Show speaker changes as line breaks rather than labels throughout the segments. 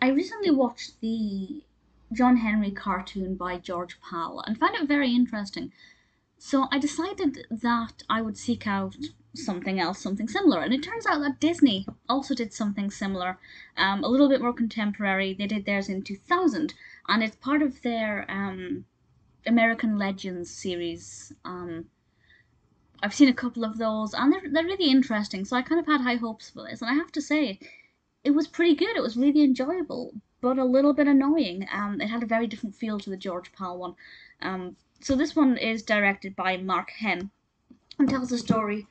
I recently watched the John Henry cartoon by George Pal and found it very interesting. So I decided that I would seek out something else, something similar. And it turns out that Disney also did something similar, a little bit more contemporary. They did theirs in 2000, and it's part of their American Legends series. I've seen a couple of those, and they're really interesting. So I kind of had high hopes for this, and I have to say, it was pretty good. It was really enjoyable, but a little bit annoying. It had a very different feel to the George Pal one. So this one is directed by Mark Henn and tells the story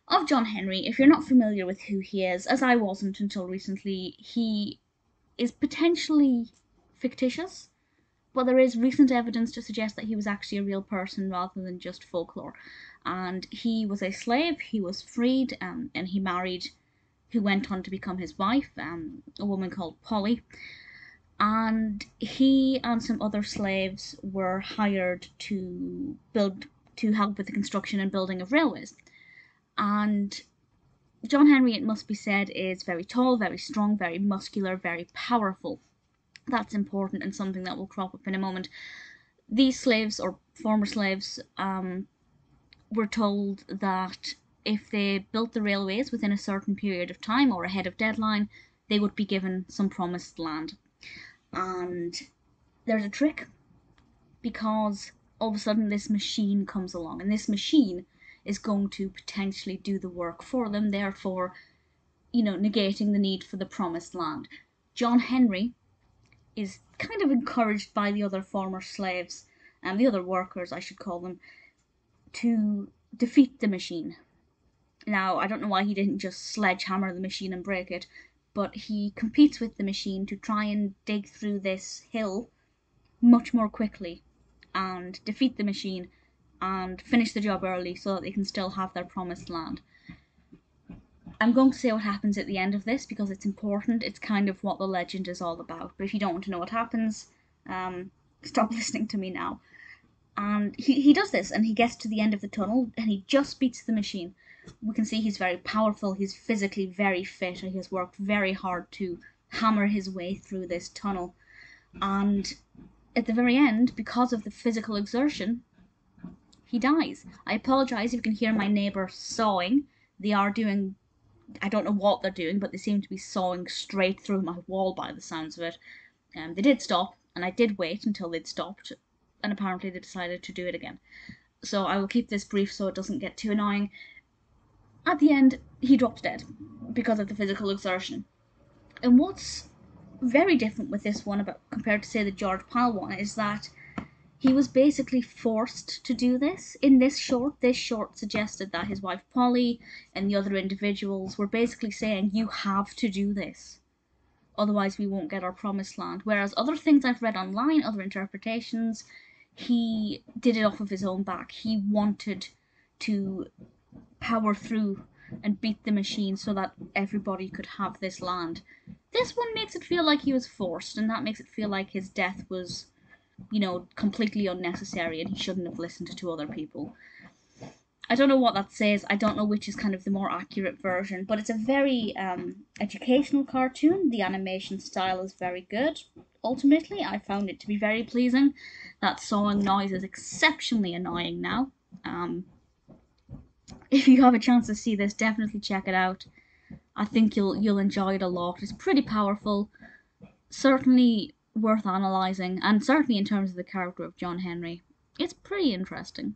of John Henry. If you're not familiar with who he is, as I wasn't until recently, he is potentially fictitious, but there is recent evidence to suggest that he was actually a real person rather than just folklore. And he was a slave, he was freed, and he married who went on to become his wife, a woman called Polly. And he and some other slaves were hired to help with the construction and building of railways. And John Henry, it must be said, is very tall, very strong, very muscular, very powerful. That's important and something that will crop up in a moment. These slaves, or former slaves, were told that if they built the railways within a certain period of time or ahead of deadline, they would be given some promised land. And there's a trick, because all of a sudden this machine comes along, and this machine is going to potentially do the work for them, therefore, negating the need for the promised land. John Henry is kind of encouraged by the other former slaves, and the other workers, I should call them, to defeat the machine. Now, I don't know why he didn't just sledgehammer the machine and break it, but he competes with the machine to try and dig through this hill much more quickly and defeat the machine and finish the job early so that they can still have their promised land. I'm going to say what happens at the end of this because it's important. It's kind of what the legend is all about. But if you don't want to know what happens, stop listening to me now. And he does this, and he gets to the end of the tunnel, and he just beats the machine. We can see he's very powerful, he's physically very fit, and he has worked very hard to hammer his way through this tunnel. And at the very end, because of the physical exertion, he dies. I apologise if you can hear my neighbour sawing. They are doing, I don't know what they're doing, but they seem to be sawing straight through my wall by the sounds of it. They did stop, and I did wait until they'd stopped, and apparently they decided to do it again. So I will keep this brief so it doesn't get too annoying. At the end, he drops dead because of the physical exertion. And what's very different with this one about compared to, say, the George Pal one is that he was basically forced to do this. In this short suggested that his wife Polly and the other individuals were basically saying, you have to do this, otherwise we won't get our promised land. Whereas other things I've read online, other interpretations, he did it off of his own back. He wanted to power through and beat the machine so that everybody could have this land. This one makes it feel like he was forced, and that makes it feel like his death was, completely unnecessary and he shouldn't have listened to other people. I don't know what that says. I don't know which is kind of the more accurate version, but it's a very educational cartoon. The animation style is very good. Ultimately, I found it to be very pleasing. That sawing noise is exceptionally annoying now. If you have a chance to see this, definitely check it out. I think you'll enjoy it a lot. It's pretty powerful, certainly worth analysing, and certainly in terms of the character of John Henry, it's pretty interesting.